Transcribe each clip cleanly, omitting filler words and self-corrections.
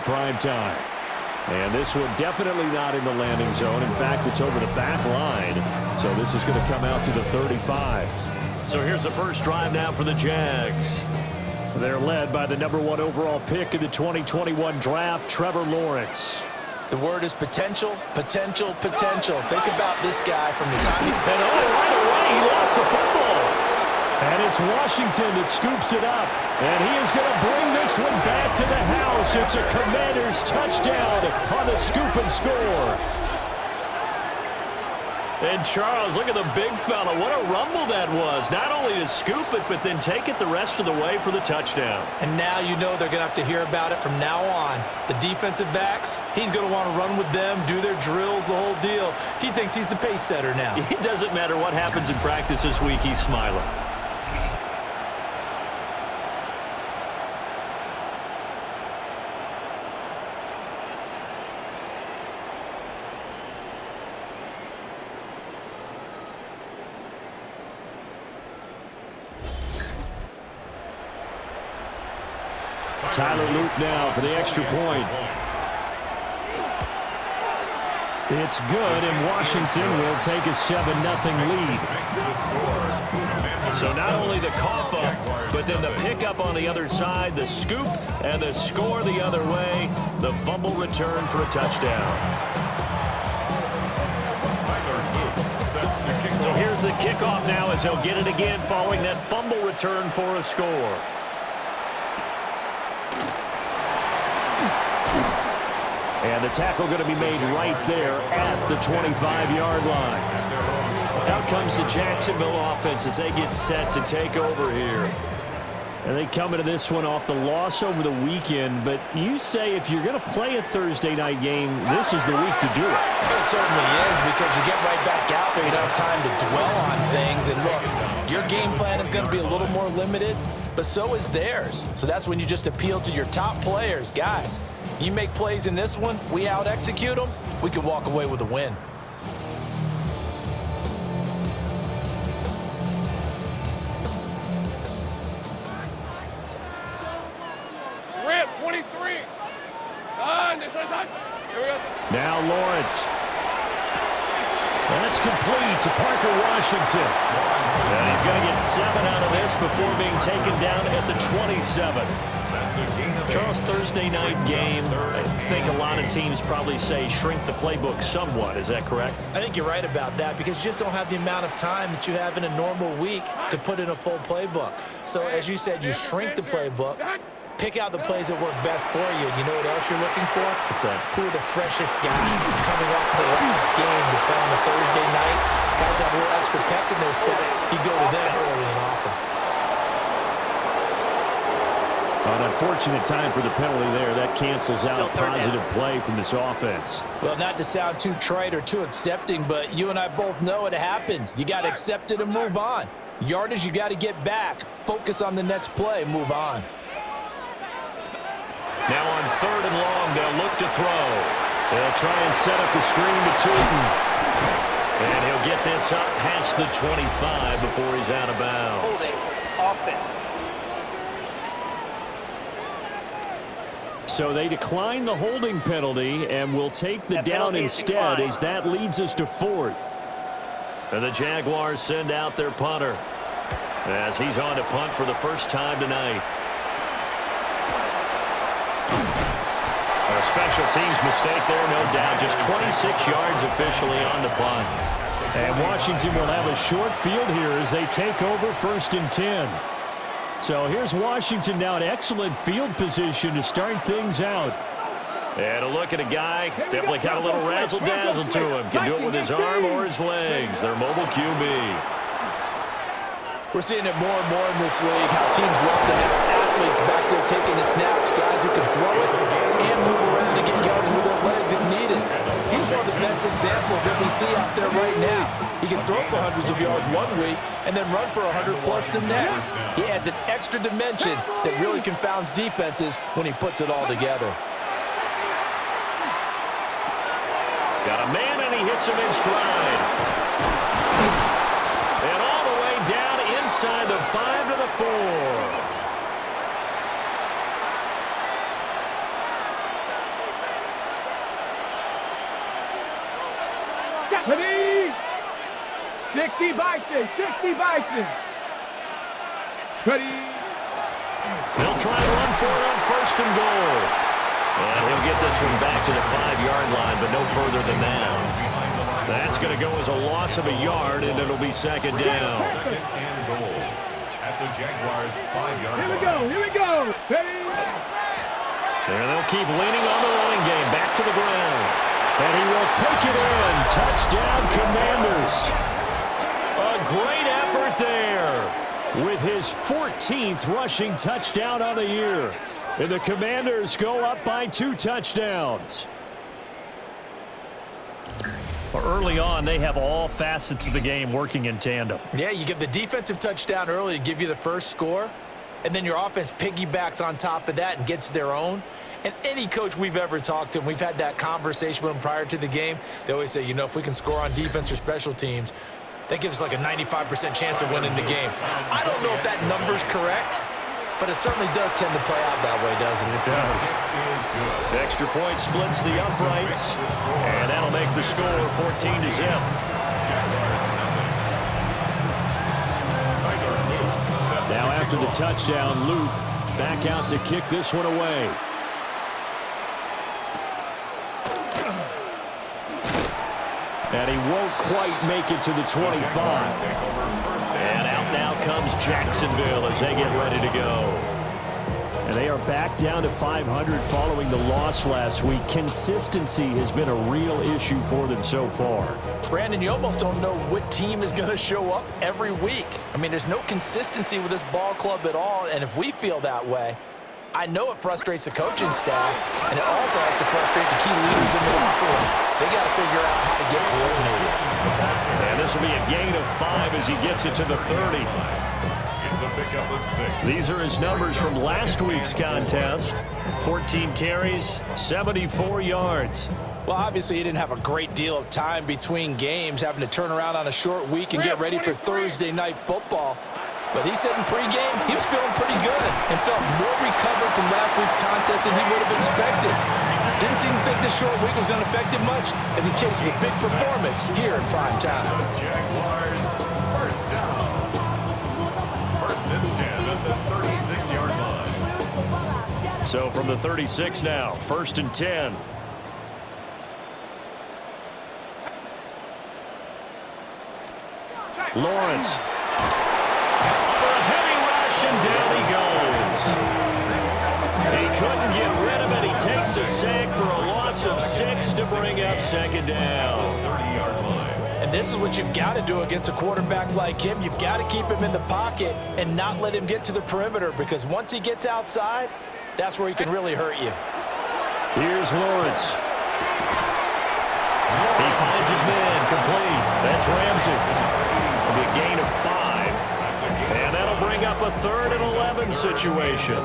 prime time. And this one definitely not in the landing zone. In fact, it's over the back line. So this is going to come out to the 35. So here's the first drive now for the Jags. They're led by the #1 overall pick in the 2021 draft, Trevor Lawrence. The word is potential, potential, potential. Think about this guy from the time. And right away, he lost the football. And it's Washington that scoops it up. And he is going to bring this one back to the house. It's a Commanders touchdown on the scoop and score. And Charles, look at the big fella. What a rumble that was. Not only to scoop it, but then take it the rest of the way for the touchdown. And now you know they're going to have to hear about it from now on. The defensive backs, he's going to want to run with them, do their drills, the whole deal. He thinks he's the pace setter now. It doesn't matter what happens in practice this week, he's smiling. Tyler Luke now for the extra point. It's good, and Washington will take a 7-0 lead. So not only the cough up, but then the pickup on the other side, the scoop, and the score the other way, the fumble return for a touchdown. So here's the kickoff now as he'll get it again following that fumble return for a score. And the tackle going to be made right there at the 25-yard line. Out comes the Jacksonville offense as they get set to take over here. And they come into this one off the loss over the weekend. But you say if you're going to play a Thursday night game, this is the week to do it. It certainly is, because you get right back out there. You don't have time to dwell on things. And look, your game plan is going to be a little more limited, but so is theirs. So that's when you just appeal to your top players. Guys, you make plays in this one, we out-execute them, we can walk away with a win. Rip, 23. Now Lawrence. That's complete to Parker Washington. And he's going to get 7 out of this before being taken down at the 27. Charles, Thursday night game, I think a lot of teams probably say shrink the playbook somewhat. Is that correct? I think you're right about that, because you just don't have the amount of time that you have in a normal week to put in a full playbook. So as you said, you shrink the playbook, pick out the plays that work best for you. You know what else you're looking for? What's that? Who are the freshest guys coming off the last game to play on a Thursday night? Guys have a little extra pep in their step. You go to them early and often. An unfortunate time for the penalty there. That cancels out a positive play from this offense. Well, not to sound too trite or too accepting, but you and I both know it happens. You got to accept it and move on. Yardage, you got to get back. Focus on the next play, move on. Now on 3rd and long, they'll look to throw. They'll try and set up the screen to Tootin. And he'll get this up past the 25 before he's out of bounds. Offense. So they decline the holding penalty and will take the down instead, as that leads us to 4th. And the Jaguars send out their punter as he's on to punt for the first time tonight. A special teams mistake there, no doubt. Just 26 yards officially on the punt. And Washington will have a short field here as they take over 1st and 10. So here's Washington now in excellent field position to start things out. And a look at a guy, definitely got a little razzle-dazzle to him. Can do it with his arm or his legs. Their mobile QB. We're seeing it more and more in this league, how teams love to have athletes back there taking the snaps, guys who can throw it and move around and get yards with their legs if needed. He's one of the best examples that we see out there right now. He can throw for hundreds of yards one week and then run for 100+ the next. He adds an extra dimension that really confounds defenses when he puts it all together. Got a man, and he hits him in stride. And all the way down inside the 5 to the 4. Ready? 60 Bison, 60 Bison. Ready? They'll try and run for it on first and goal. And he'll get this one back to the 5-yard line, but no further than that. That's going to go as a loss of a yard, and it'll be second down. Second and goal at the Jaguars' 5-yard line. Here we go. Ready? And they'll keep leaning on the running game. Back to the ground. And he will take it in. Touchdown, Commanders. A great effort there with his 14th rushing touchdown on the year. And the Commanders go up by 2 touchdowns. Early on, they have all facets of the game working in tandem. Yeah, you get the defensive touchdown early to give you the first score, and then your offense piggybacks on top of that and gets their own. And any coach we've ever talked to, and we've had that conversation with them prior to the game, they always say, you know, if we can score on defense or special teams, that gives us like a 95% chance of winning the game. I don't know if that number's correct, but it certainly does tend to play out that way, doesn't it? It does. The extra point splits the uprights, and that'll make the score 14-0. Now after the touchdown, Luke back out to kick this one away. And he won't quite make it to the 25. And out now comes Jacksonville as they get ready to go. And they are back down to 500 following the loss last week. Consistency has been a real issue for them so far. Brandon, you almost don't know what team is going to show up every week. I mean, there's no consistency with this ball club at all, and if we feel that way, I know it frustrates the coaching staff, and it also has to frustrate the key leaders in the locker room. They got to figure out how to get coordinated. And this will be a gain of 5 as he gets it to the 30. It's a pickup of 6. These are his numbers from last week's contest. 14 carries, 74 yards. Well, obviously, he didn't have a great deal of time between games, having to turn around on a short week and get ready for Thursday night football. But he said in pregame he was feeling pretty good and felt more recovered from last week's contest than he would have expected. Didn't seem to think this short week was going to affect him much as he chases a big performance here in prime time. Jaguars first down. First and 10 at the 36-yard line. So from the 36 now, first and 10. Lawrence. And down he goes. He couldn't get rid of it. He takes a sack for a loss of 6 to bring up second down. 30-yard line. And this is what you've got to do against a quarterback like him. You've got to keep him in the pocket and not let him get to the perimeter, because once he gets outside, that's where he can really hurt you. Here's Lawrence. He finds his man complete. That's Ramsey. It'll be a gain of 5. And that'll bring up a 3rd and 11 situation.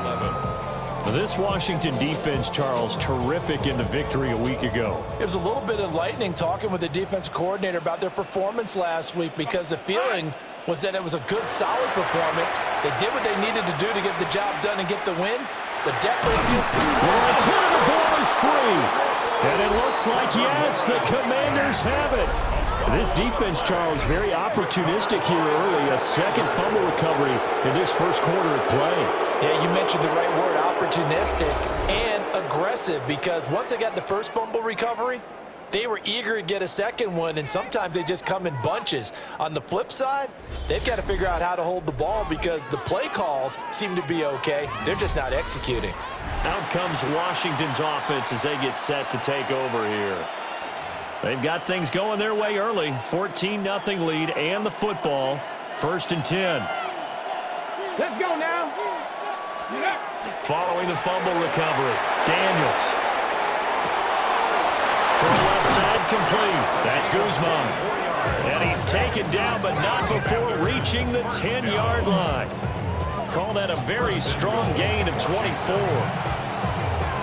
This Washington defense, Charles, terrific in the victory a week ago. It was a little bit enlightening talking with the defense coordinator about their performance last week, because the feeling was that it was a good, solid performance. They did what they needed to do to get the job done and get the win. But definitely, Lawrence hit and the ball is free. And it looks like, yes, the Commanders have it. This defense, Charles, very opportunistic here early. A second fumble recovery in this first quarter of play. Yeah, you mentioned the right word, opportunistic and aggressive, because once they got the first fumble recovery, they were eager to get a second one, and sometimes they just come in bunches. On the flip side, they've got to figure out how to hold the ball, because the play calls seem to be okay. They're just not executing. Out comes Washington's offense as they get set to take over here. They've got things going their way early. 14-0 lead and the football. First and 10. Let's go now. Following the fumble recovery, Daniels. From left side, complete. That's Guzman. And he's taken down, but not before reaching the 10-yard line. Call that a very strong gain of 24.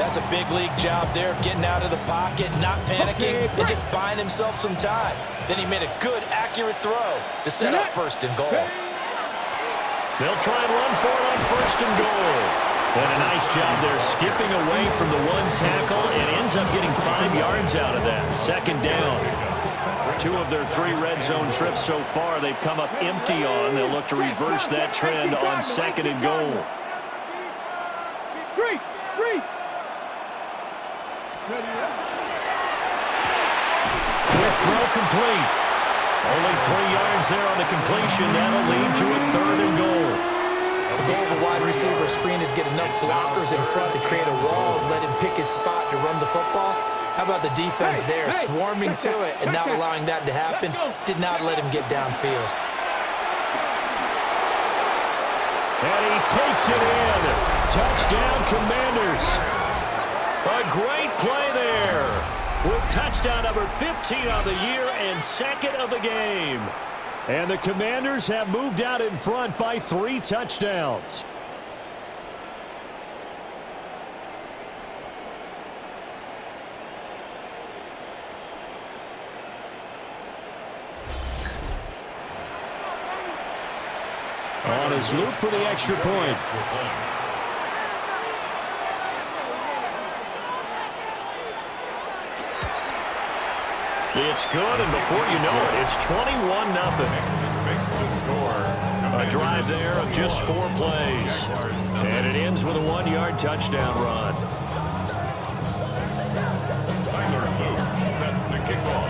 That's a big league job there of getting out of the pocket, not panicking, and just buying himself some time. Then he made a good, accurate throw to set up first and goal. They'll try and run for it on first and goal. And a nice job there skipping away from the one tackle and ends up getting 5 yards out of that. Second down. 2 of their 3 red zone trips so far they've come up empty on. They'll look to reverse that trend on 2nd and goal. Three. Quick throw complete. Only 3 yards there on the completion. That'll lead to a 3rd and goal. The goal of a wide receiver screen is get enough blockers in front to create a wall and let him pick his spot to run the football. How about the defense there, swarming to it and not allowing that to happen? Did not let him get downfield. And he takes it in. Touchdown, Commanders. A great play there. With touchdown number 15 on the year and 2nd of the game. And the Commanders have moved out in front by 3 touchdowns. On his loop for the extra point. It's good, and before you know it, it's 21-0. A drive there of just 4 plays. And it ends with a 1-yard touchdown run. Tyler Luke set to kick off.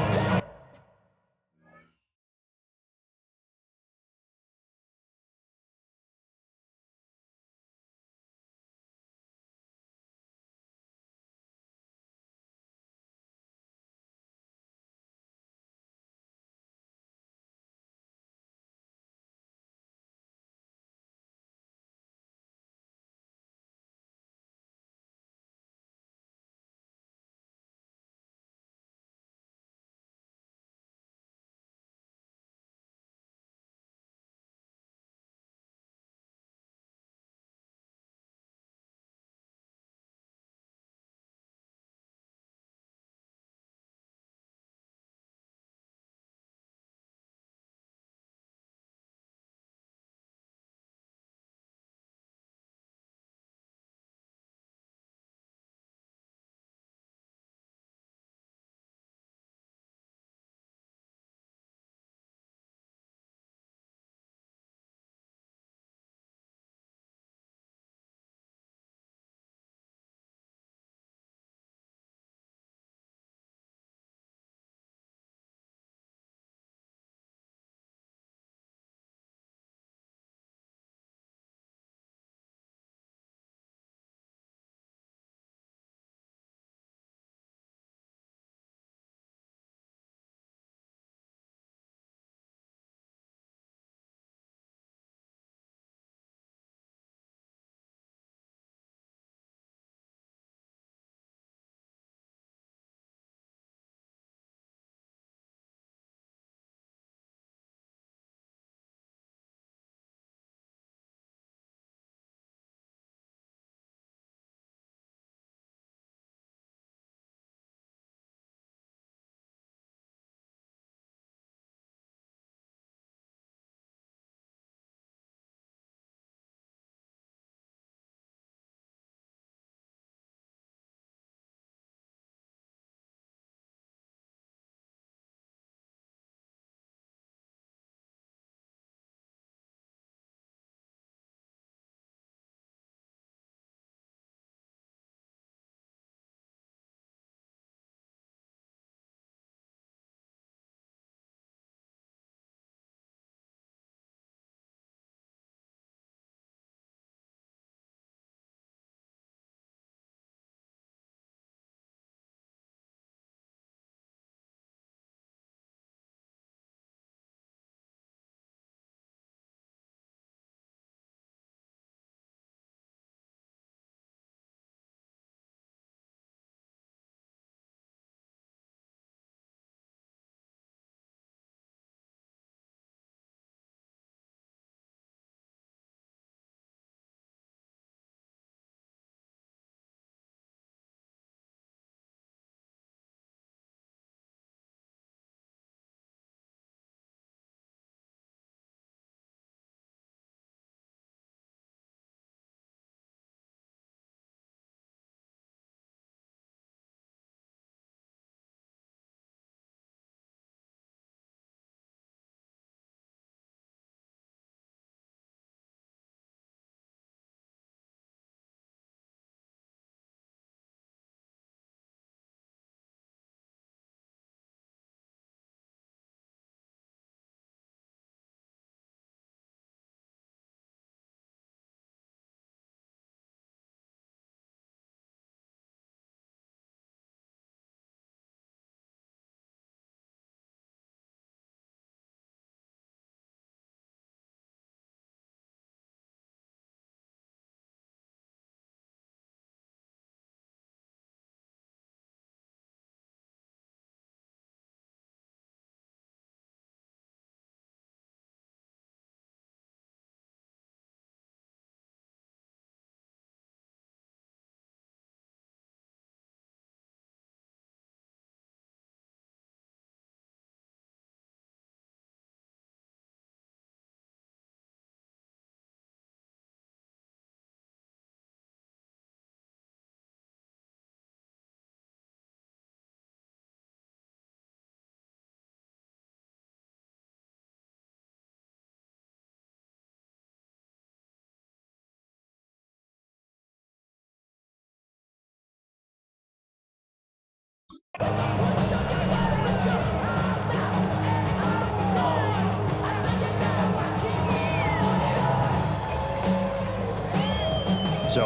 So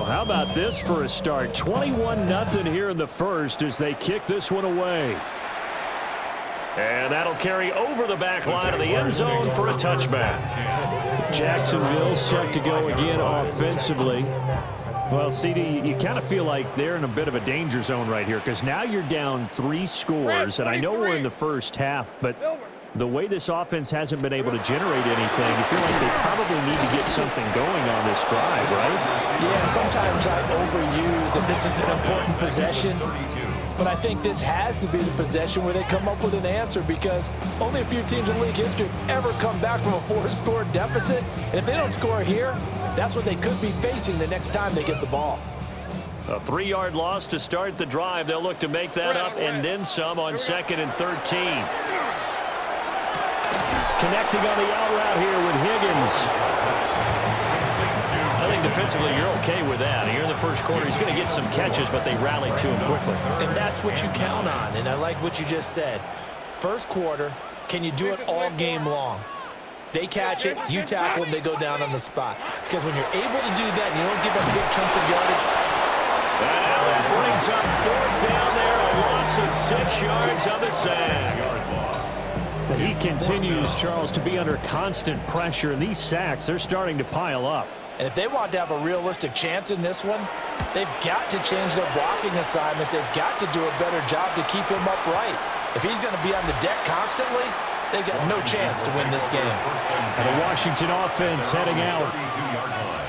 how about this for a start? 21-0 here in the first as they kick this one away. And that'll carry over the back line of the end zone for a touchback. Jacksonville set to go again offensively. Well, CD, you kind of feel like they're in a bit of a danger zone right here because now you're down 3 scores, and I know we're in the first half, but the way this offense hasn't been able to generate anything, you feel like they probably need to get something going on this drive, right? Yeah, sometimes I overuse that this is an important possession, but I think this has to be the possession where they come up with an answer because only a few teams in league history have ever come back from a 4-score deficit, and if they don't score here, that's what they could be facing the next time they get the ball. A 3-yard loss to start the drive. They'll look to make that up and then some on 2nd and 13. Connecting on the out route here with Higgins. I think defensively you're okay with that. Here in the first quarter, he's going to get some catches, but they rallied to him quickly. And that's what you count on, and I like what you just said. First quarter, can you do it all game long? They catch it, you tackle them, they go down on the spot. Because when you're able to do that and you don't give up big chunks of yardage. That brings up 4th down there, a loss of 6 yards on the sack. He continues, Charles, to be under constant pressure, and these sacks, they're starting to pile up. And if they want to have a realistic chance in this one, they've got to change their blocking assignments. They've got to do a better job to keep him upright. If he's going to be on the deck constantly, they've got no chance to win this game. And the Washington offense heading out.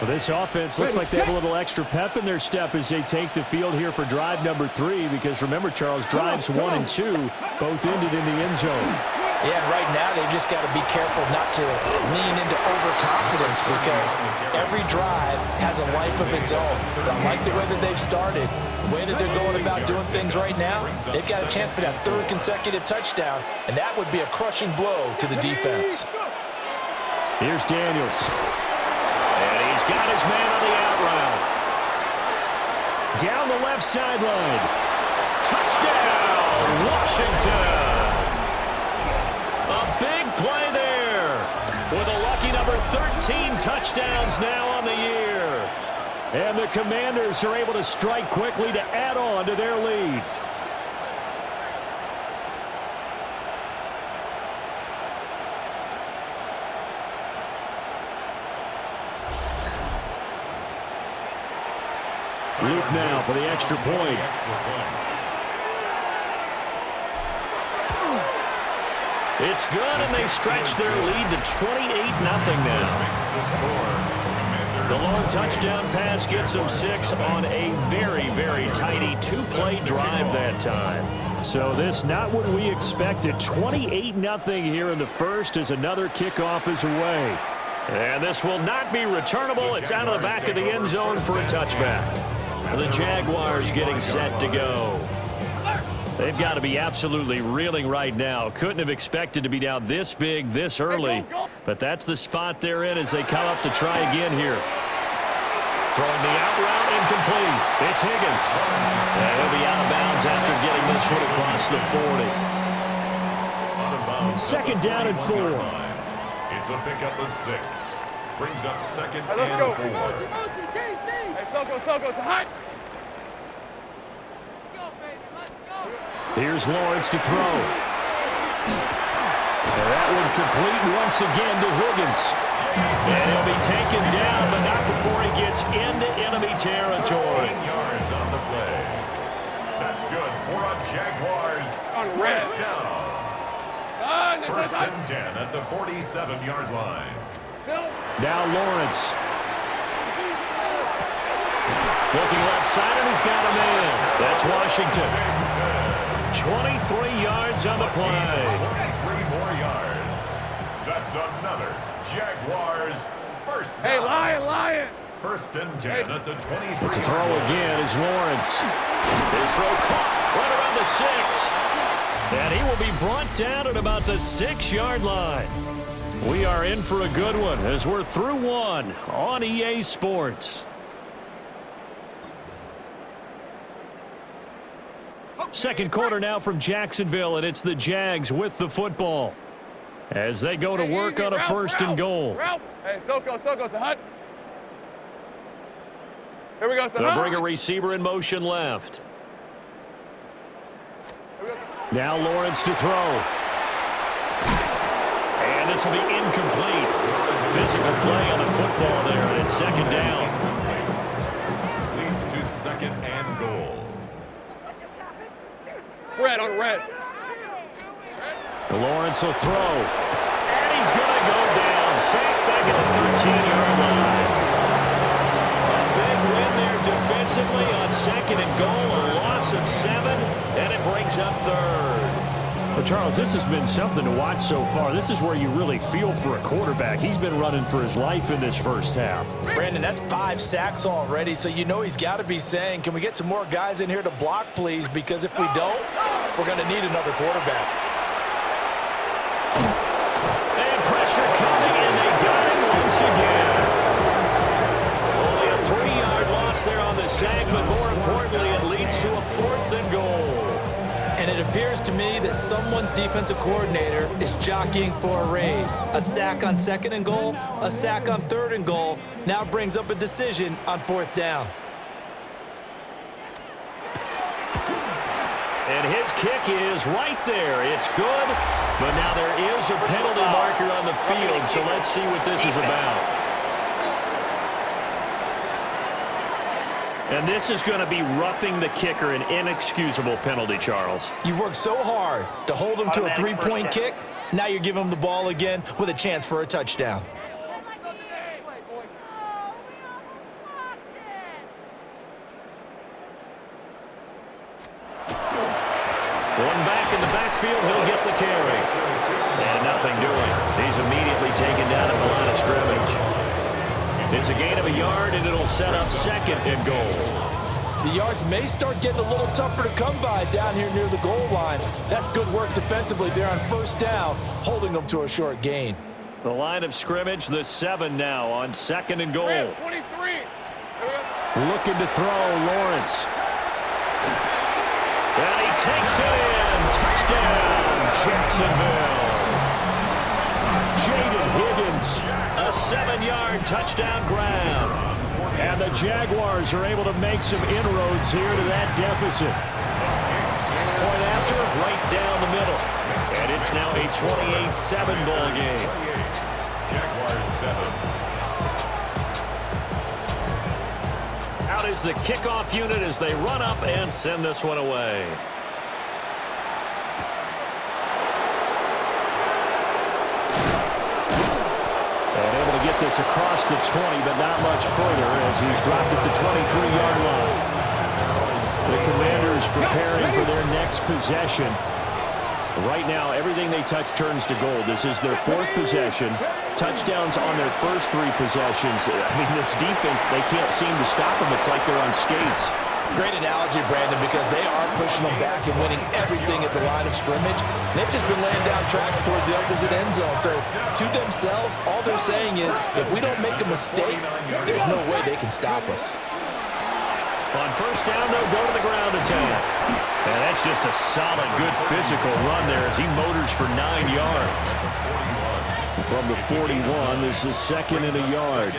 Well, this offense looks like they have a little extra pep in their step as they take the field here for drive number 3 because remember, Charles, drives 1 and 2 both ended in the end zone. Yeah, and right now they've just got to be careful not to lean into overconfidence because every drive has a life of its own. But I like the way that they've started, the way that they're going about doing things right now. They've got a chance for that 3rd consecutive touchdown, and that would be a crushing blow to the defense. Here's Daniels. And he's got his man on the out route. Down the left sideline. Touchdown, Washington. A big play there with a lucky number 13 touchdowns now on the year. And the Commanders are able to strike quickly to add on to their lead. Luke now for the extra point. It's good, and they stretch their lead to 28-0 now. The long touchdown pass gets them 6 on a very, very tidy 2-play drive that time. So this not what we expected. 28-0 here in the first as another kickoff is away. And this will not be returnable. It's out of the back of the end zone for a touchback. The Jaguars getting set to go. They've got to be absolutely reeling right now. Couldn't have expected to be down this big, this early. But that's the spot they're in as they come up to try again here. Throwing the out route incomplete. It's Higgins. And he'll be out of bounds after getting this one across the 40. 2nd down and 4. It's a pickup of 6. Brings up 2nd and 4. Let's go. Hey, Soko, it's hot. Here's Lawrence to throw. And that one complete once again to Higgins. And he'll be taken down, but not before he gets into enemy territory. 10 yards on the play. That's good for a Jaguars first down. First and 10 at the 47-yard line. Now Lawrence. Looking left side, and he's got a man. That's Washington. 23 yards on the play. 23 more yards. That's another Jaguars first down. Hey, Lion. First and 10 at the 23. But to throw again is Lawrence. His throw caught right around the 6. And he will be brought down at about the 6-yard line. We are in for a good one as we're through one on EA Sports. Second quarter now from Jacksonville, and it's the Jags with the football as they go to work on a first and goal. Ralph. Hey, Soko, Sahut. Here we go, Sahut. They'll bring a receiver in motion left. Now Lawrence to throw. And this will be incomplete. Physical play on the football there, and it's second down. Leads to second and goal. Fred on red. Lawrence will throw. And he's going to go down. Sacked back at the 13-yard line. A big win there defensively on second and goal. A loss of 7, and it brings up third. Well, Charles, this has been something to watch so far. This is where you really feel for a quarterback. He's been running for his life in this first half. Brandon, that's 5 sacks already, so you know he's got to be saying, can we get some more guys in here to block, please? Because if we don't, we're going to need another quarterback. And pressure coming, and they got him once again. Only a 3-yard loss there on the sack, but more importantly, it leads to a 4th and goal. And it appears to me that someone's defensive coordinator is jockeying for a raise. A sack on second and goal, a sack on third and goal, now brings up a decision on 4th down. And his kick is right there. It's good, but now there is a penalty marker on the field, so let's see what this is about. And this is going to be roughing the kicker, an inexcusable penalty, Charles. You've worked so hard to hold him to a 3-point kick. Now you're giving him the ball again with a chance for a touchdown. One back in the backfield, he'll get the carry. And nothing doing. He's immediately taken down at the line of scrimmage. It's a gain of a yard, and it'll set up second and goal. The yards may start getting a little tougher to come by down here near the goal line. That's good work defensively there on 1st down, holding them to a short gain. The line of scrimmage, the 7 now on second and goal. 23. Looking to throw, Lawrence. And he takes it in. Touchdown, Jacksonville. Jaden Higgins, a 7-yard touchdown grab. And the Jaguars are able to make some inroads here to that deficit. Point after, right down the middle. And it's now a 28-7 ball game. Jaguars 7. Out is the kickoff unit as they run up and send this one away. Get this across the 20, but not much further as he's dropped at the 23-yard line. The Commanders preparing for their next possession. Right now, everything they touch turns to gold. This is their 4th possession. Touchdowns on their first 3 possessions. I mean, this defense, they can't seem to stop them. It's like they're on skates. Great analogy, Brandon, because they are pushing them back and winning everything at the line of scrimmage. They've just been laying down tracks towards the opposite end zone. So to themselves, all they're saying is, if we don't make a mistake, there's no way they can stop us. On 1st down, they'll go to the ground attack. And that's just a solid, good physical run there as he motors for 9 yards. From the 41, this is second and a yard.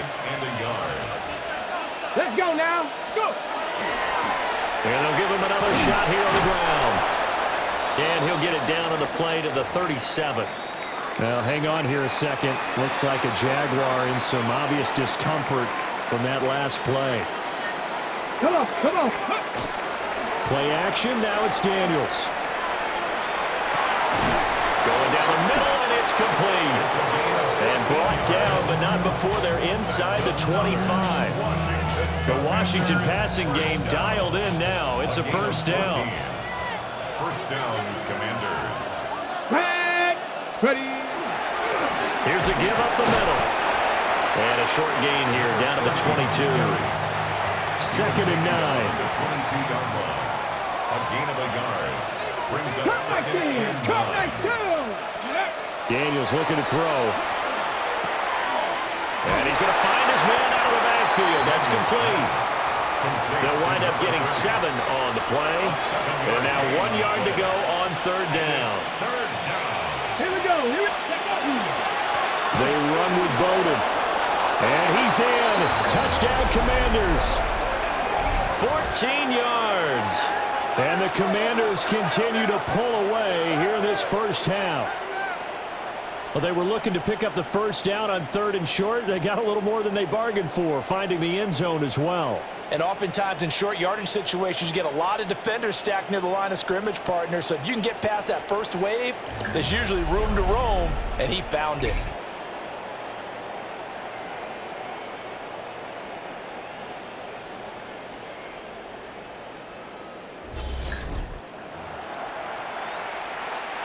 Let's go now. Let's go. And they'll give him another shot here on the ground. And he'll get it down on the play to the 37. Now, hang on here a second. Looks like a Jaguar in some obvious discomfort from that last play. Come on, come on. Play action, now it's Daniels. Going down the middle, and it's complete. And brought down, but not before they're inside the 25. The Washington passing game dialed in now. It's a 1st down. 1st down, Commanders. Ready. Here's a give up the middle. And a short gain here down to the 22. 2nd and 9. The 22-yard line. A gain of a yard. Brings up 2nd and 9. Daniels looking to throw. And he's going to find his man out of the backfield. That's complete. They'll wind up getting 7 on the play. And now 1 yard to go on 3rd down. Here we go. They run with Bowden. And he's in. Touchdown, Commanders. 14 yards. And the Commanders continue to pull away here in this first half. Well, they were looking to pick up the first down on 3rd and short. They got a little more than they bargained for, finding the end zone as well. And oftentimes in short yardage situations, you get a lot of defenders stacked near the line of scrimmage, partner. So if you can get past that first wave, there's usually room to roam, and he found it.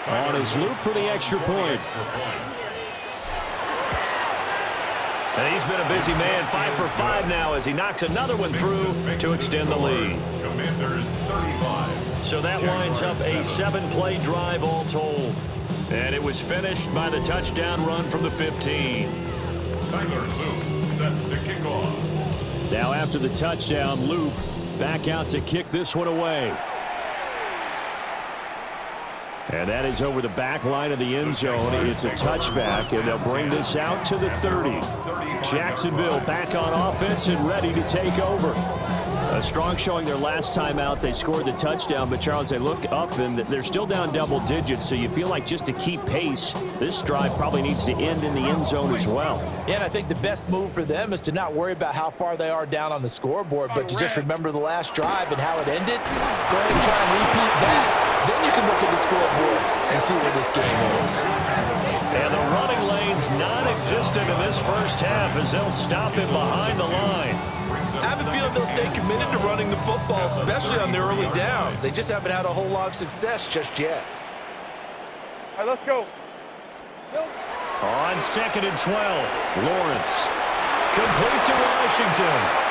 On his loop for the extra point. And he's been a busy man, 5 for 5 now as he knocks another one through to extend the lead. Commanders 35. So that winds up a 7-play drive all told. And it was finished by the touchdown run from the 15. Tyler Loop set to kick off. Now after the touchdown, Loop back out to kick this one away. And that is over the back line of the end zone. It's a touchback, and they'll bring this out to the 30. Jacksonville back on offense and ready to take over. A strong showing their last time out. They scored the touchdown, but, Charles, they look up, and they're still down double digits, so you feel like just to keep pace, this drive probably needs to end in the end zone as well. Yeah, and I think the best move for them is to not worry about how far they are down on the scoreboard, but to just remember the last drive and how it ended. Go ahead and try and repeat that. Then you can look at the scoreboard and see where this game is. And the running lane's non-existent in this first half as they'll stop him behind the line. I have a feeling they'll stay committed to running the football, especially on the early downs. They just haven't had a whole lot of success just yet. All right, let's go. On 2nd and 12, Lawrence. Complete to Washington.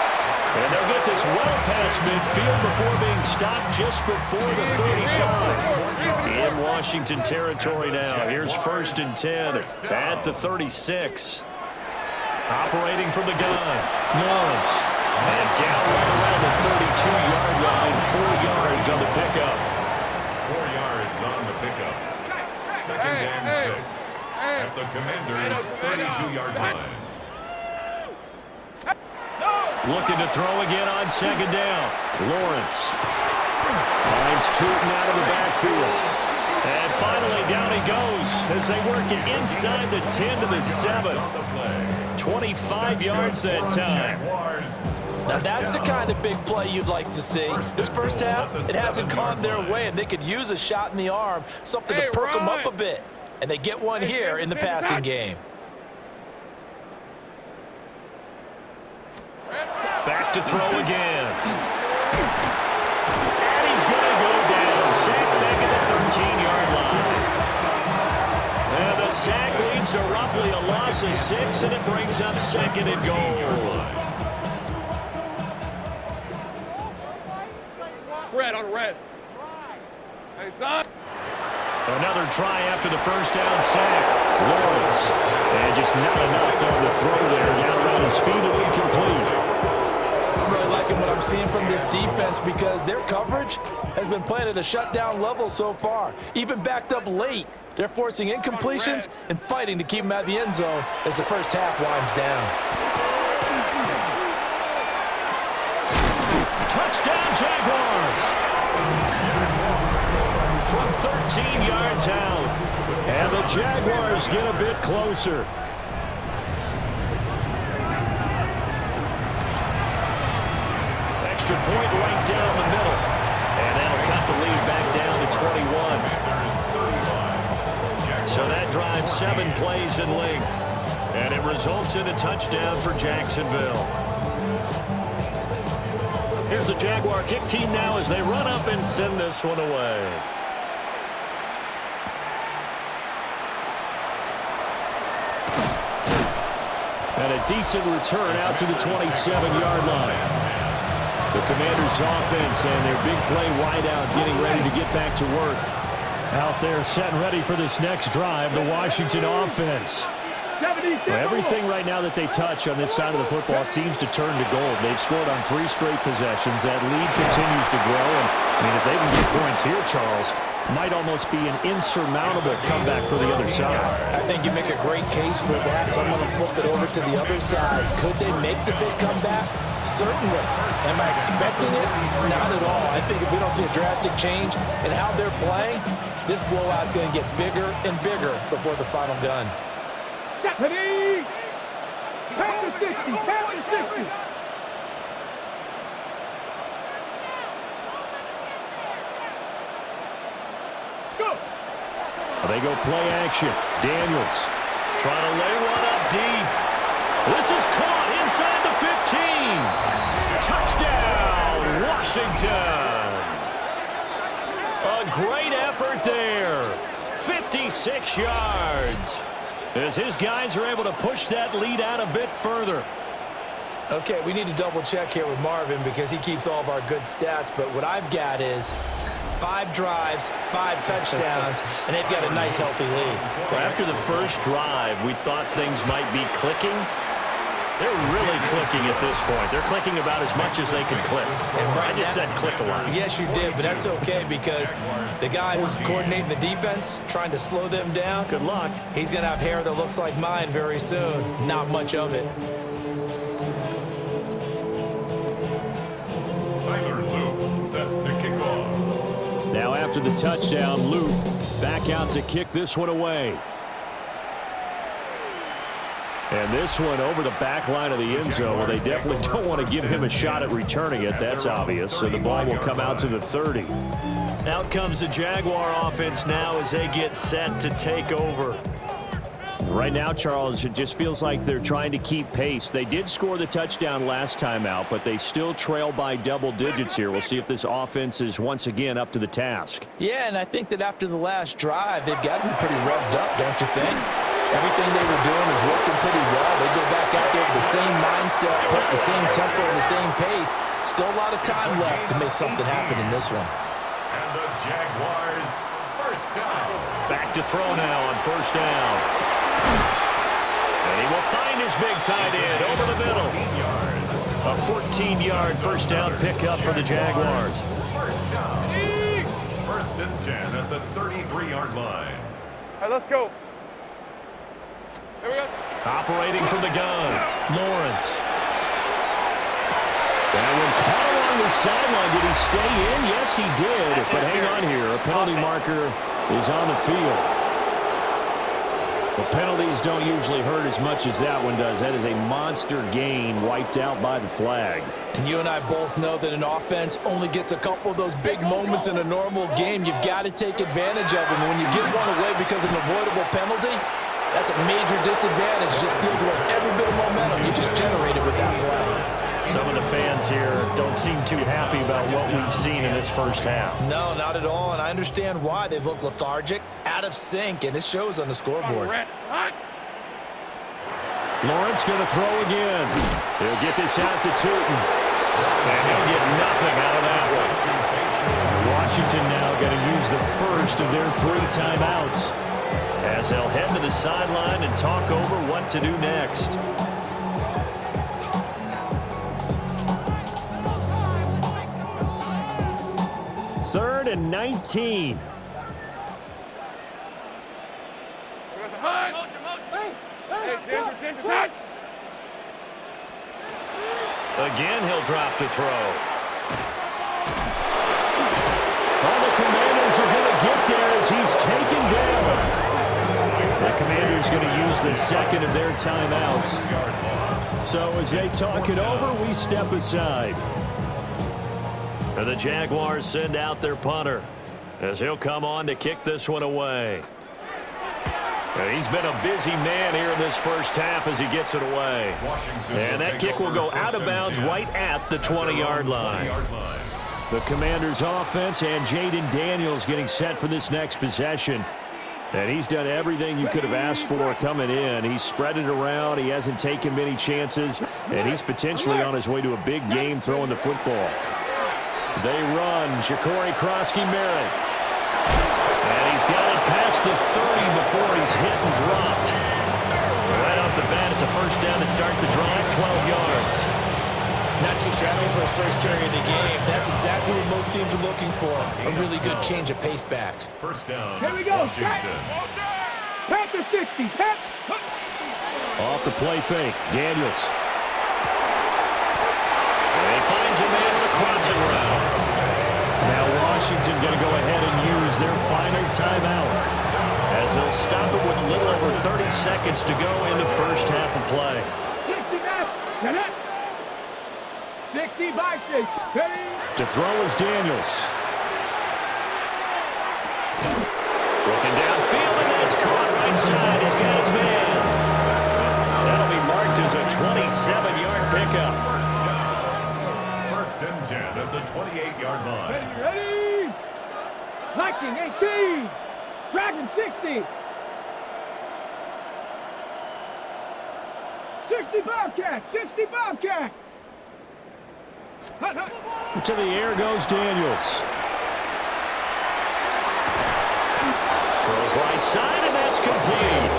And they'll get this well past midfield before being stopped just before the 35. In Washington territory now. Here's 1st and 10 at the 36. Operating from the gun, Lawrence. And down right around the 32-yard line, 4 yards on the pickup. 4 yards on the pickup. 2nd and 6 at the Commanders' 32-yard line. Looking to throw again on 2nd down. Lawrence finds Tootin out of the backfield. And finally down he goes as they work it inside the 10 to the 7. 25 yards that time. Now that's the kind of big play you'd like to see. This first half, it hasn't gone their way, and they could use a shot in the arm, something to perk them up a bit. And they get one here in the passing game. Back to throw again. And he's going to go down. Sacked back at the 13-yard line. And the sack leads to roughly a loss of 6, and it brings up 2nd and goal. Red on red. Hey, son. Another try after the first down sack. Lawrence. And just not enough on the throw there. Down around his feet and incomplete. I'm really liking what I'm seeing from this defense because their coverage has been playing at a shutdown level so far. Even backed up late, they're forcing incompletions and fighting to keep them at the end zone as the first half winds down. Touchdown, Jaguars! From 13 yards out. And the Jaguars get a bit closer. Extra point right down the middle. And that'll cut the lead back down to 21. So that drives 7 plays in length. And it results in a touchdown for Jacksonville. Here's the Jaguar kick team now as they run up and send this one away. And a decent return out to the 27-yard line. The Commanders' offense and their big play wideout getting ready to get back to work. Out there set and ready for this next drive, the Washington offense. Well, everything right now that they touch on this side of the football, it seems to turn to gold. They've scored on 3 straight possessions. That lead continues to grow. And, I mean, if they can get points here, Charles, might almost be an insurmountable comeback for the other side. I think you make a great case for that. So I'm going to flip it over to the other side. Could they make the big comeback? Certainly. Am I expecting it? Not at all. I think if we don't see a drastic change in how they're playing, this blowout's going to get bigger and bigger before the final gun. Ready? Count to 60. Count to 60. Let's go. They go play action. Daniels trying to lay one up deep. This is caught inside the 15. Touchdown, Washington. A great effort there. 56 yards. As his guys are able to push that lead out a bit further. Okay, we need to double check here with Marvin because he keeps all of our good stats, but what I've got is 5 drives, 5 touchdowns, and they've got a nice, healthy lead. Well, after the first drive, we thought things might be clicking. They're really clicking at this point. They're clicking about as much as they can click. I just said click a lot. Yes, you did, but that's okay because the guy who's coordinating the defense, trying to slow them down, Good luck. he's going to have hair that looks like mine very soon. Not much of it. Tyler Loop set to kick off. Now after the touchdown, Luke back out to kick this one away. And this one over the back line of the end zone. Well, they definitely don't want to give him a shot at returning it. That's obvious. So the ball will come out to the 30. Out comes the Jaguar offense now as they get set to take over. Right now, Charles, it just feels like they're trying to keep pace. They did score the touchdown last time out, but they still trail by double digits here. We'll see if this offense is once again up to the task. Yeah, and I think that after the last drive, they've got to be pretty revved up, don't you think? Everything they were doing is working pretty well. They go back out there with the same mindset, put the same tempo and the same pace. Still a lot of time left to make something happen in this one. And the Jaguars first down. Back to throw now on first down. And he will find his big tight end over the middle. A 14-yard first down pickup for the Jaguars. First down. First and 10 at the 33-yard line. All right, let's go. Here we go. Operating from the gun, Lawrence. And when caught along the sideline, did he stay in? Yes, he did. But hang on here. A penalty marker is on the field. The penalties don't usually hurt as much as that one does. That is a monster gain wiped out by the flag. And you and I both know that an offense only gets a couple of those big moments in a normal game. You've got to take advantage of them. When you give one away because of an avoidable penalty, that's a major disadvantage. Just steals away every bit of momentum you just generated with that play. Some of the fans here don't seem too happy about what we've seen in this first half. No, not at all, and I understand why. They've looked lethargic, out of sync, and it shows on the scoreboard. Lawrence going to throw again. He'll get this out to Tootin. And he'll get nothing out of that one. Washington now going to use the first of their 3 timeouts as they'll head to the sideline and talk over what to do next. Third and 19. Again, he'll drop to throw. All the Commanders are going to get there as he's taken down. The Commanders going to use the second of their timeouts. So as they talk it over, we step aside. And the Jaguars send out their punter as he'll come on to kick this one away. And he's been a busy man here in this first half as he gets it away. And that kick will go out of bounds right at the 20-yard line. The Commanders' offense and Jaden Daniels getting set for this next possession. And he's done everything you could have asked for coming in. He's spread it around. He hasn't taken many chances. And he's potentially on his way to a big game throwing the football. They run. Ja'Cory Krosky-Merritt. And he's got it past the 30 before he's hit and dropped. Right to start the drive, 12 yards. Not too shabby for his first carry of the game. That's exactly what most teams are looking for. A really good change of pace back. First down, Here we go. Washington. Panther 60. Off the play fake, Daniels. And he finds a man on the crossing route. Now Washington going to go ahead and use their final timeout, as they'll stop it with a little over 30 seconds to go in the first half of play. 60 by 6. Ready? To throw is Daniels. Looking downfield, and that's caught right side. He's got his man. That'll be marked as a 27-yard pickup. First and 10 at the 28-yard line. Ready? Viking 18. Dragon 60. 60 Bobcat. 60 Bobcat. To the air goes Daniels. Throws right side, and that's complete.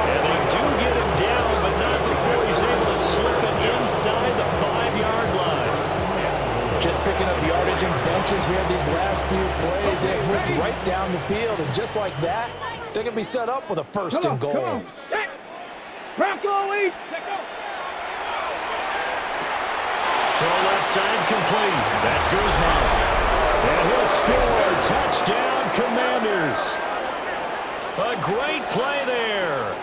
And they do get him down, but not before he's able to slip it inside the 5-yard line. Just picking up yardage and benches here these last few plays. They moved right down the field, and just like that, they're going to be set up with a first and goal. Come on. Set. Bronco East. Throw left side complete. That's Guzman. And he'll score. Touchdown, Commanders. A great play there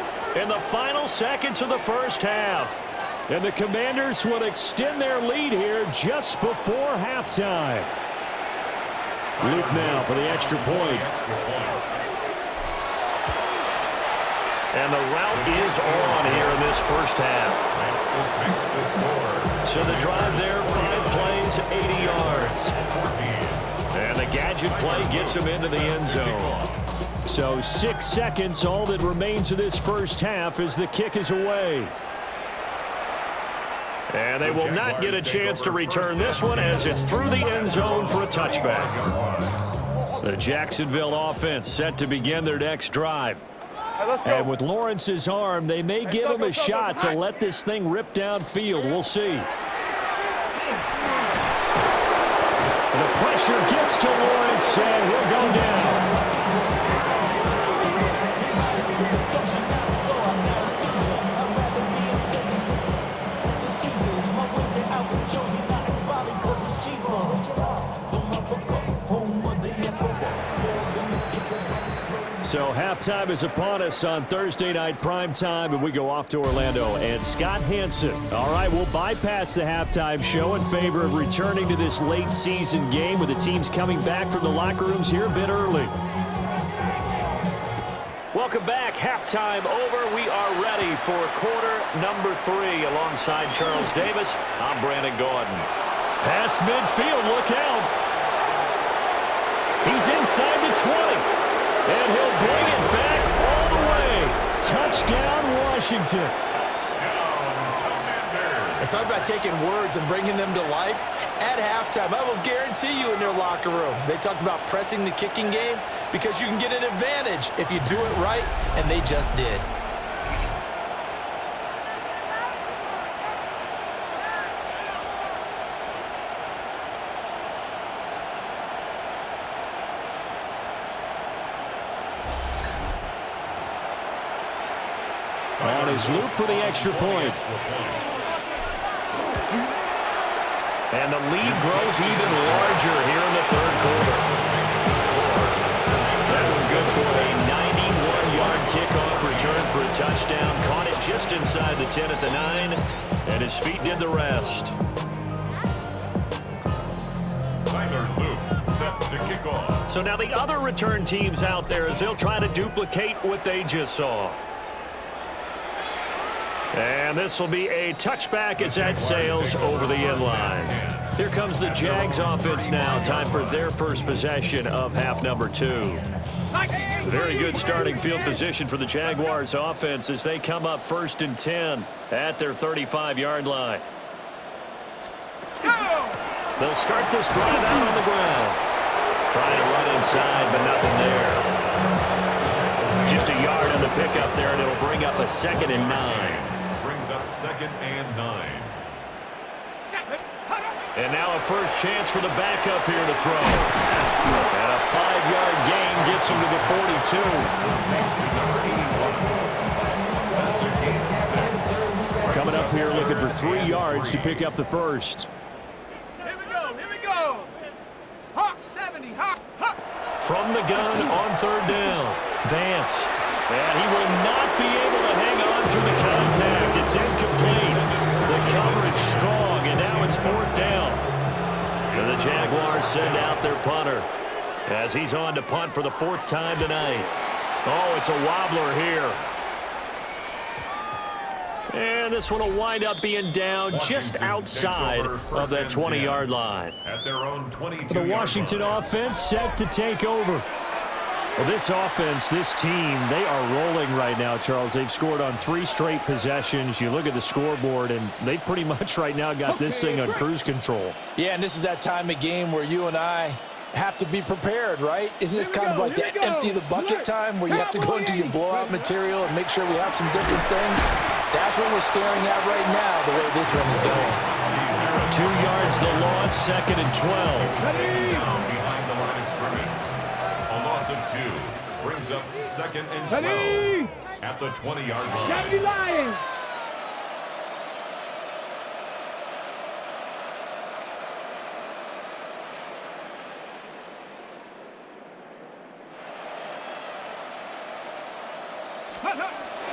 in the final seconds of the first half. And the Commanders would extend their lead here just before halftime. Luke now for the extra point. And the route is on here in this first half. So the drive there, 5 plays, 80 yards. And the gadget play gets him into the end zone. So 6 seconds, all that remains of this first half as the kick is away. And they will not get a chance to return this one as it's through the end zone for a touchback. The Jacksonville offense set to begin their next drive. And with Lawrence's arm, they may give him a shot to let this thing rip downfield. We'll see. The pressure gets to Lawrence, and he'll go down. So halftime is upon us on Thursday night primetime, and we go off to Orlando. And Scott Hanson. All right, we'll bypass the halftime show in favor of returning to this late season game with the teams coming back from the locker rooms here a bit early. Welcome back. Halftime over. We are ready for quarter number 3 alongside Charles Davis. I'm Brandon Gaudin. Past midfield. Look out. He's inside the 20. And he'll bring it back all the way. Touchdown, Washington. It's all about taking words and bringing them to life. At halftime, I will guarantee you in their locker room, they talked about pressing the kicking game because you can get an advantage if you do it right, and they just did. On his loop for the extra point. And the lead grows even larger here in the third quarter. That was good for a 91-yard kickoff return for a touchdown. Caught it just inside the 10 at the 9, and his feet did the rest. Tyler Luke set to kick off. So now the other return teams out there as they'll try to duplicate what they just saw. And this will be a touchback as that sails over the end line. Here comes the Jags offense now. Time for their first possession of half number 2. Very good starting field position for the Jaguars offense as they come up 1st and 10 at their 35-yard line. They'll start this drive out on the ground. Trying to run inside, but nothing there. Just a yard on the pickup there, and it'll bring up a 2nd and 9. Brings up up 2nd and 9. And now a first chance for the backup here to throw. And a 5-yard gain gets him to the 42. Coming up here looking for 3 yards to pick up the first. Here we go. Hawk 70, Hawk. From the gun on 3rd down. Vance. And he will not be able to hang on through the contact. It's incomplete. The coverage strong, and now it's 4th down. And the Jaguars send out their punter as he's on to punt for the 4th time tonight. Oh, it's a wobbler here. And this one will wind up being down just outside of that 20-yard line. At their own 22-yard The Washington offense set to take over. Well, this offense, this team, they are rolling right now, Charles. They've scored on 3 straight possessions. You look at the scoreboard, and they've pretty much right now got this thing on cruise control. Yeah, and this is that time of game where you and I have to be prepared, right? Isn't this kind of like the empty the bucket time where you have to go into your blowout material and make sure we have some different things? That's what we're staring at right now, the way this one is going. 2 yards the loss, 2nd and 12. behind the line of scrimmage. A loss of 2 brings up 2nd and 12 at the 20-yard line. Johnny Lions.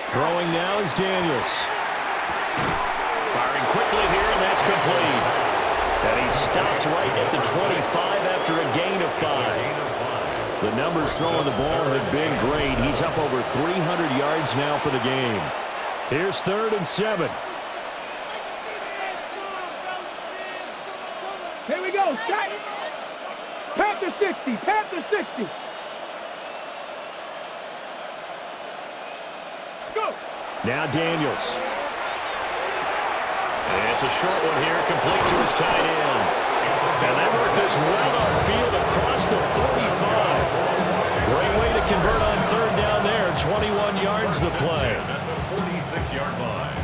Throwing now is Daniels. Firing quickly here, and that's complete. And he stopped right at the 25 after a gain of 5. The numbers throwing the ball have been great. He's up over 300 yards now for the game. Here's 3rd and 7. Here we go. Strike. Panther 60. Panther 60. Go. Now Daniels. And it's a short one here, complete to his tight end. And they work this well upfield across the 45. Great way to convert on 3rd down there. 21 yards the play. At the 46-yard line.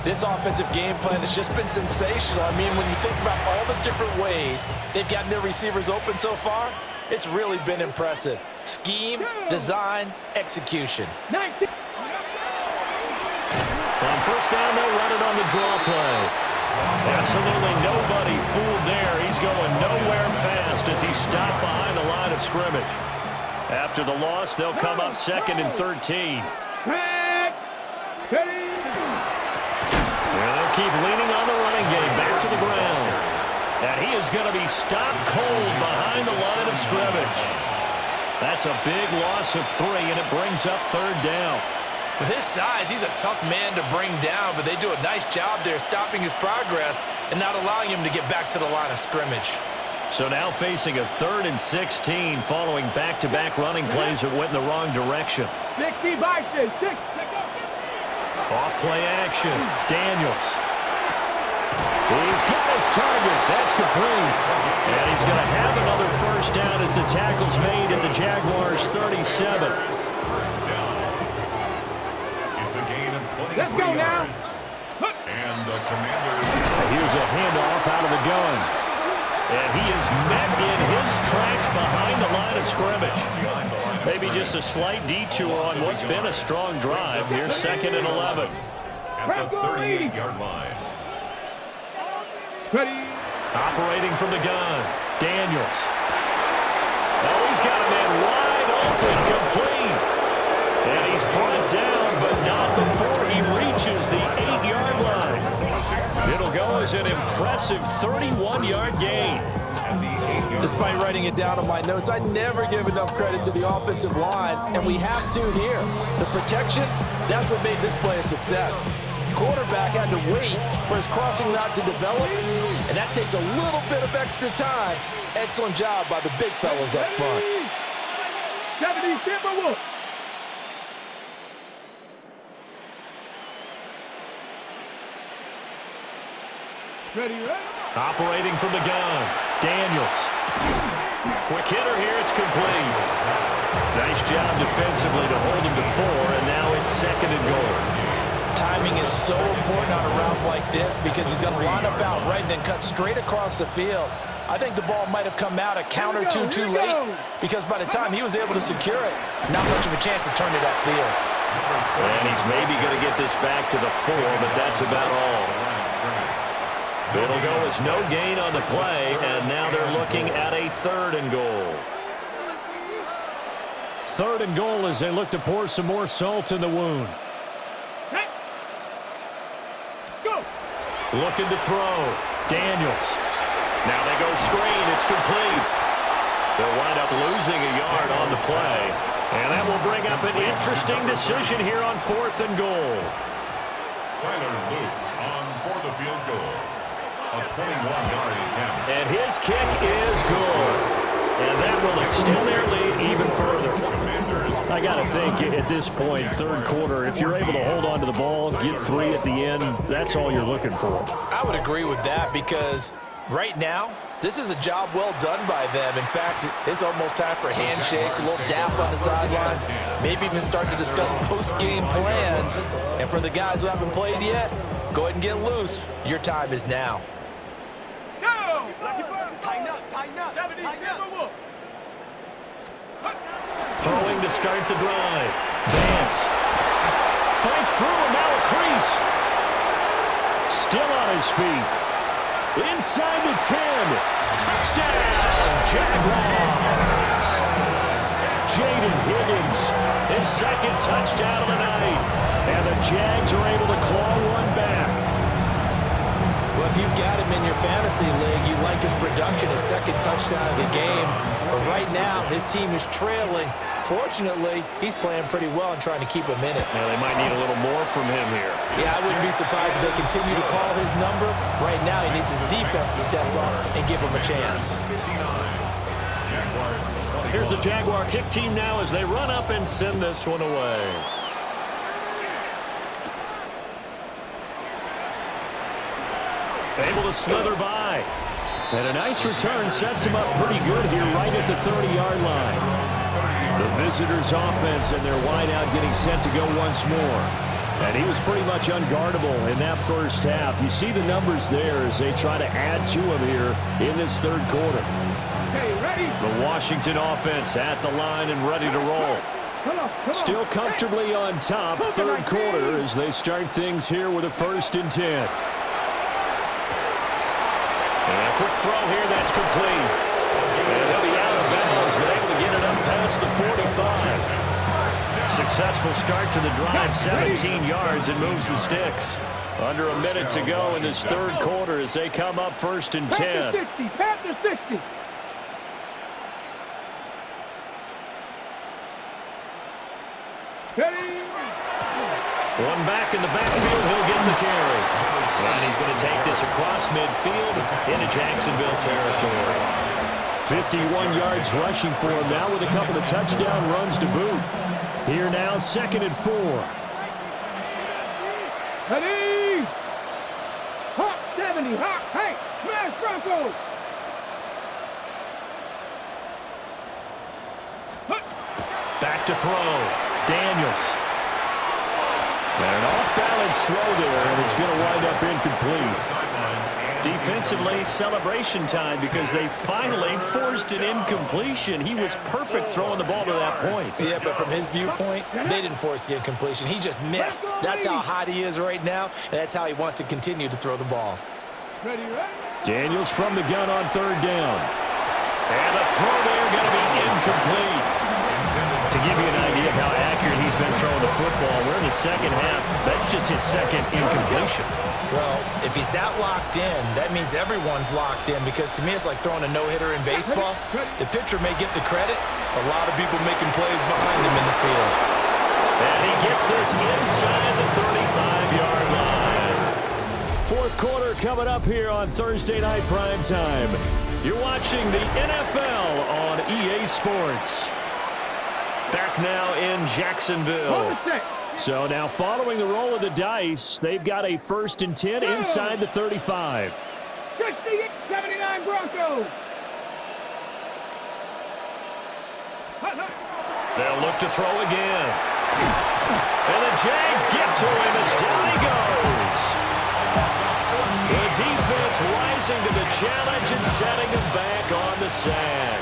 This offensive game plan has just been sensational. I mean, when you think about all the different ways they've gotten their receivers open so far, it's really been impressive. Scheme, design, execution. 19. On 1st down, they'll run it on the draw play. Absolutely nobody fooled there. He's going nowhere fast as he stopped behind the line of scrimmage. After the loss, they'll come up 2nd and 13. Track. Steady. And they'll keep leaning on the running game back to the ground. And he is going to be stopped cold behind the line of scrimmage. That's a big loss of 3, and it brings up 3rd down. With his size, he's a tough man to bring down, but they do a nice job there stopping his progress and not allowing him to get back to the line of scrimmage. So now facing a 3rd and 16 following back-to-back running plays that went in the wrong direction. 60 Bison. 6. Off-play action. Daniels. He's got his target. That's complete. And he's going to have another first down as the tackle's made at the Jaguars' 37. It's a gain of 23 Let's go now. yards. And the Commanders. Here's a handoff out of the gun. And he is met in his tracks behind the line of scrimmage. Maybe just a slight detour on what's been a strong drive. Here's 2nd and 11. At the 38-yard line. Ready. Operating from the gun, Daniels. Oh, he's got a man wide open, complete. And he's brought down, but not before he reaches the 8-yard line. It'll go as an impressive 31-yard gain. Despite writing it down on my notes, I never give enough credit to the offensive line, and we have to here. The protection, that's what made this play a success. Quarterback had to wait for his crossing route to develop, and that takes a little bit of extra time. Excellent job by the big fellas up front. 70 Timberwolves. Ready. Operating from the gun, Daniels. Quick hitter here, it's complete. Nice job defensively to hold him to 4, and now it's 2nd and goal. Timing is so important on a route like this because he's going to line up out right and then cut straight across the field. I think the ball might have come out a count or two too late because by the time he was able to secure it, not much of a chance to turn it upfield. And he's maybe going to get this back to the 4, but that's about all. It'll go as no gain on the play, and now they're looking at a 3rd and goal. 3rd and goal as they look to pour some more salt in the wound. Looking to throw. Daniels. Now they go screen. It's complete. They'll wind up losing a yard on the play. And that will bring up an interesting decision here on 4th and goal. Tyler Luke on for the field goal. A 21-yard attempt. And his kick is good. And that will extend their lead even further. I got to think at this point, 3rd quarter, if you're able to hold on to the ball, get 3 at the end, that's all you're looking for. I would agree with that because right now, this is a job well done by them. In fact, it's almost time for handshakes, a little dap on the sidelines, maybe even start to discuss post-game plans. And for the guys who haven't played yet, go ahead and get loose. Your time is now. Throwing to start the drive. Vance fights through and now a crease. Still on his feet. Inside the 10. Touchdown, Jaguars. Jaden Higgins, his 2nd touchdown of the night. And the Jags are able to claw one back. Well, if you've got him in your fantasy league, you like his production, his 2nd touchdown of the game. But right now, his team is trailing. Fortunately, he's playing pretty well and trying to keep him in it. Now, they might need a little more from him here. Yeah, I wouldn't be surprised if they continue to call his number. Right now, he needs his defense to step up and give him a chance. Here's the Jaguar kick team now as they run up and send this one away. Able to slither by. And a nice return sets him up pretty good here right at the 30-yard line. The visitors' offense and their wideout getting set to go once more. And he was pretty much unguardable in that first half. You see the numbers there as they try to add to him here in this 3rd quarter. Okay, ready? The Washington offense at the line and ready to roll. Come on. Still comfortably on top, 3rd quarter as they start things here with a 1st and 10. And a quick throw here, that's complete. And he'll be out of bounds, but able to get it up past the 45. Successful start to the drive, 17 yards, and moves the sticks. Under a minute to go in this 3rd quarter as they come up 1st and 10. Panther 60. Ready? One back in the backfield, he'll get the carry. And he's going to take this across midfield into Jacksonville territory. 51 yards rushing for him now with a couple of touchdown runs to boot. Here now, 2nd and 4. Ready? Hawk 70. Hawk. Hey, smash Broncos. Back to throw. Daniels. And an off-balance throw there, and it's going to wind up incomplete. Defensively, celebration time because they finally forced an incompletion. He was perfect throwing the ball to that point. Yeah, but from his viewpoint, they didn't force the incompletion. He just missed. That's how hot he is right now, and that's how he wants to continue to throw the ball. Ready, ready? Daniels from the gun on 3rd down. And the throw there going to be incomplete. To give you an idea of how accurate he's been throwing the football, we're in the 2nd half. That's just his 2nd incompletion. Well, if he's that locked in, that means everyone's locked in because to me it's like throwing a no-hitter in baseball. The pitcher may get the credit, a lot of people making plays behind him in the field. And he gets this inside the 35-yard line. 4th quarter coming up here on Thursday Night Prime Time. You're watching the NFL on EA Sports. Back now in Jacksonville. So now following the roll of the dice, they've got a 1st and 10 inside the 35. 79 Broncos. They'll look to throw again. And the Jags get to him as down he goes. The defense rising to the challenge and setting him back on the sack.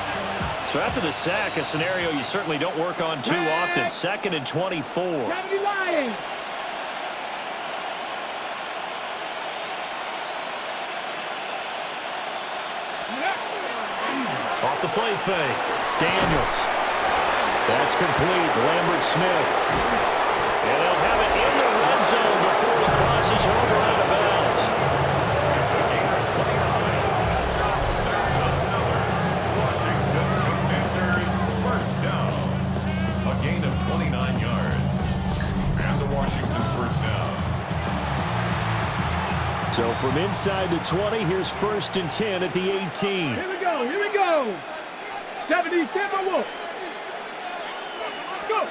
So after the sack, a scenario you certainly don't work on too often. 2nd and 24. Off the play fake. Daniels. That's complete. Lambert Smith. And they'll have it in the red zone before he crosses over out of bounds. It's a gain of 29. There's another Washington Commanders first down. A gain of 29 yards. And the Washington first down. So from inside the 20, here's 1st and 10 at the 18. Here we go, here we go. 70, Timberwolves. Let's go.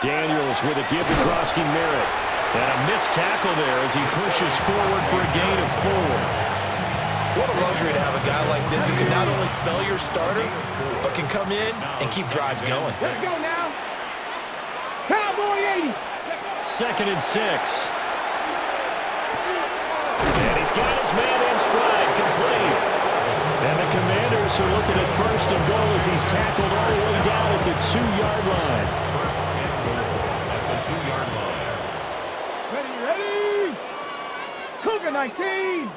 Daniels with a give to Krosky Merritt. And a missed tackle there as he pushes forward for a gain of 4. What a luxury to have a guy like this who can not only spell your starter, but can come in and keep drives going. Here we go now. Cowboy 80. 2nd and 6. And he's got his man in stride, complete. And the Commanders are looking at 1st and goal as he's tackled all the way down at the 2-yard line. First and goal at the 2-yard line. Ready? Cougar 19.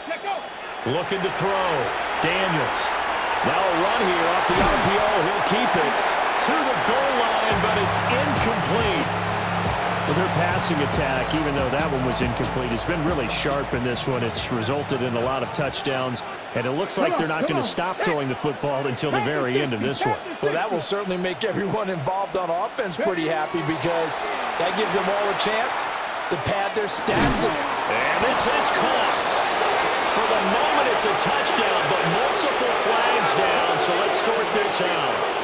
Let go. Looking to throw. Daniels. Now a run here off the RPO. He'll keep it to the goal line, but it's incomplete. Well, their passing attack, even though that one was incomplete, has been really sharp in this one. It's resulted in a lot of touchdowns, and it looks like they're not going to stop throwing the football until the very end of this one. Well, that will certainly make everyone involved on offense pretty happy because that gives them all a chance to pad their stats. And this is caught. For the moment, it's a touchdown, but multiple flags down, so let's sort this out.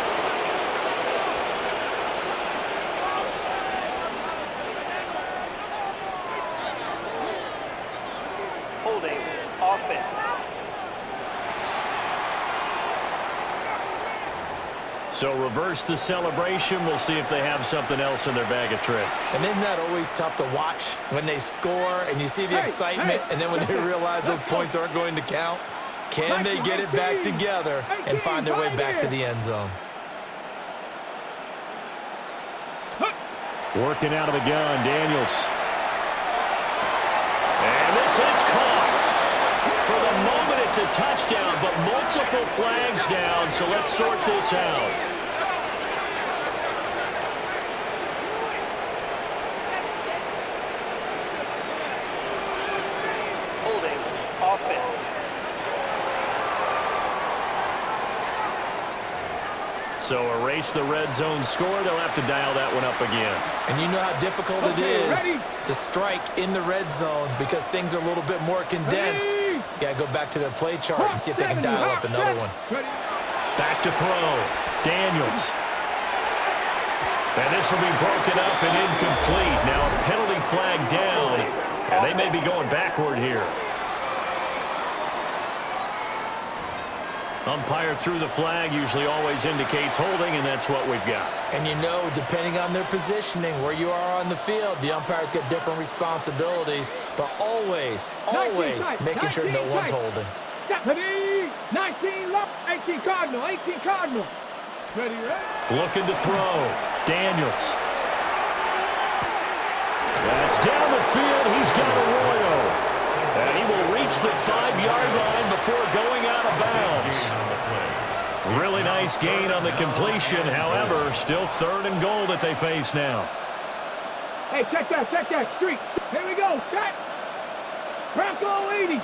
So reverse the celebration. We'll see if they have something else in their bag of tricks. And isn't that always tough to watch when they score and you see the excitement and then when they realize those points aren't going to count? Can they get it back together and find their way back to the end zone? Working out of the gun, Daniels. And this is caught. For the moment, it's a touchdown, but multiple flags down, so let's sort this out. Holding offense. So erase the red zone score. They'll have to dial that one up again. And you know how difficult it is to strike in the red zone because things are a little bit more condensed. You got to go back to their play chart and see if they can dial up another one. Back to throw. Daniels. And this will be broken up and incomplete. Now a penalty flag down, and they may be going backward here. Umpire threw the flag, usually always indicates holding, and that's what we've got. And you know, depending on their positioning, where you are on the field, the umpires get different responsibilities, but always making sure no one's holding. 19 left, 18 Cardinal, 18 Cardinal. Ready? Looking to throw. Daniels. That's down the field. He's got Arroyo. And he will reach the 5-yard line before going out of bounds. Really nice gain on the completion. However, still 3rd and goal that they face now. Hey, check that, street. Here we go, check. Bronco 80.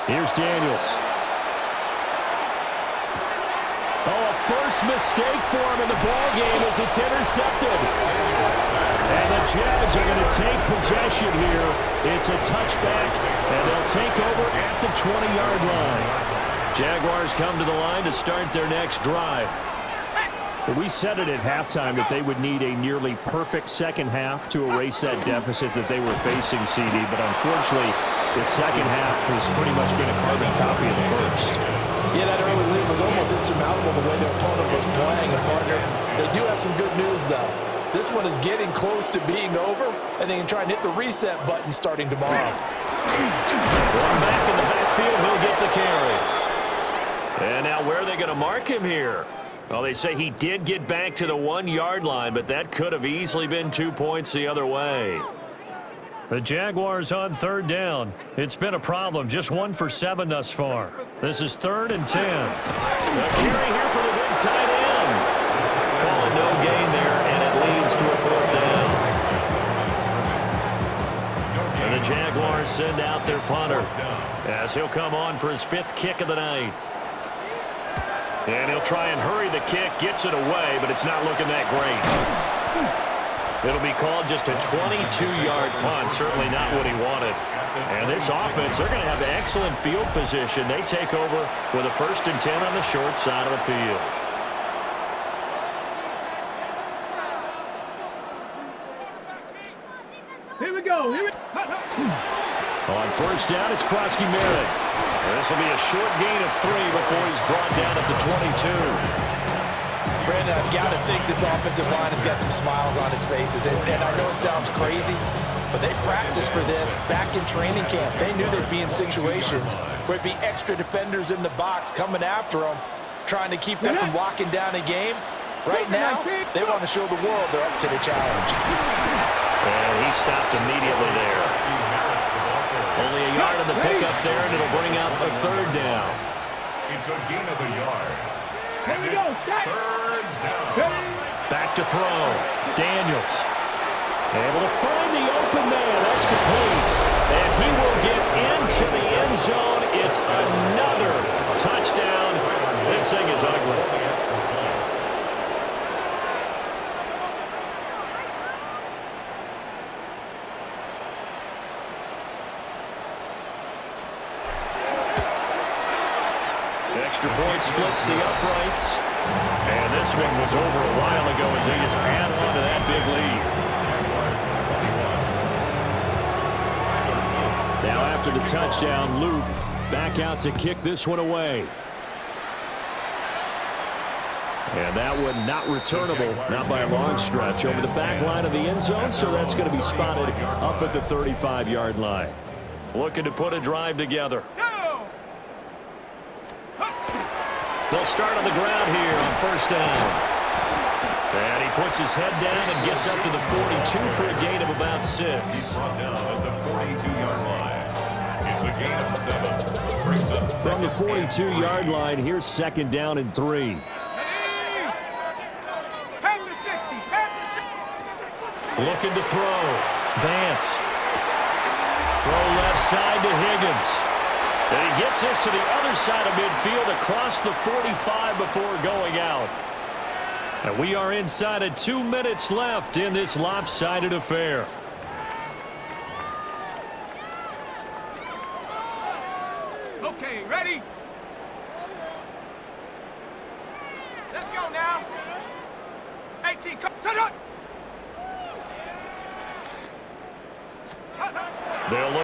Here's Daniels. Oh, a first mistake for him in the ball game as it's intercepted. And the Jags are going to take possession here. It's a touchback, and they'll take over at the 20-yard line. Jaguars come to the line to start their next drive. We said it at halftime that they would need a nearly perfect second half to erase that deficit that they were facing, CD. But unfortunately, the second half has pretty much been a carbon copy of the first. Yeah, that early lead was almost insurmountable the way their opponent was playing. And partner, they do have some good news, though. This one is getting close to being over, and they can try and hit the reset button starting tomorrow. One back in the backfield, he'll get the carry. And now where are they going to mark him here? Well, they say he did get back to the 1-yard line, but that could have easily been 2 points the other way. The Jaguars on third down. It's been a problem. Just 1 for 7 thus far. This is 3rd and 10. The carry here for the big tight end. Calling no gain there, and it leads to a 4th down. And the Jaguars send out their punter as he'll come on for his 5th kick of the night. And he'll try and hurry the kick, gets it away, but it's not looking that great. It'll be called just a 22-yard punt, certainly not what he wanted. And this offense, they're going to have excellent field position. They take over with a 1st and 10 on the short side of the field. Here we go. On 1st down, it's Krosky Merritt. This will be a short gain of 3 before he's brought down at the 22. Brandon, I've got to think this offensive line has got some smiles on its faces. And I know it sounds crazy, but they practiced for this back in training camp. They knew they'd be in situations where it'd be extra defenders in the box coming after them, trying to keep them from locking down a game. Right now, they want to show the world they're up to the challenge. And he stopped immediately there. Only a yard on the pickup there, and it'll bring up a 3rd down. It's a gain of a yard. And Here we go. it's 3rd down. Back to throw. Daniels. Able to find the open man. That's complete. And he will get into the end zone. It's another touchdown. This thing is ugly. Extra point splits the uprights. And this one was over a while ago as they just add on to that big lead. Now after the touchdown, Luke back out to kick this one away. And that one not returnable, not by a long stretch, over the back line of the end zone, so that's going to be spotted up at the 35-yard line. Looking to put a drive together. They'll start on the ground here on 1st down. And he puts his head down and gets up to the 42 for a gain of about 6. Brought down at the 42-yard line. It's a gain of 7. Brings up From the 42-yard line, here's 2nd down and 3. Looking to throw. Vance. Throw left side to Higgins. And he gets this to the other side of midfield across the 45 before going out. And we are inside of 2 minutes left in this lopsided affair. Okay, ready? Let's go now. 18, come, turn it. They'll look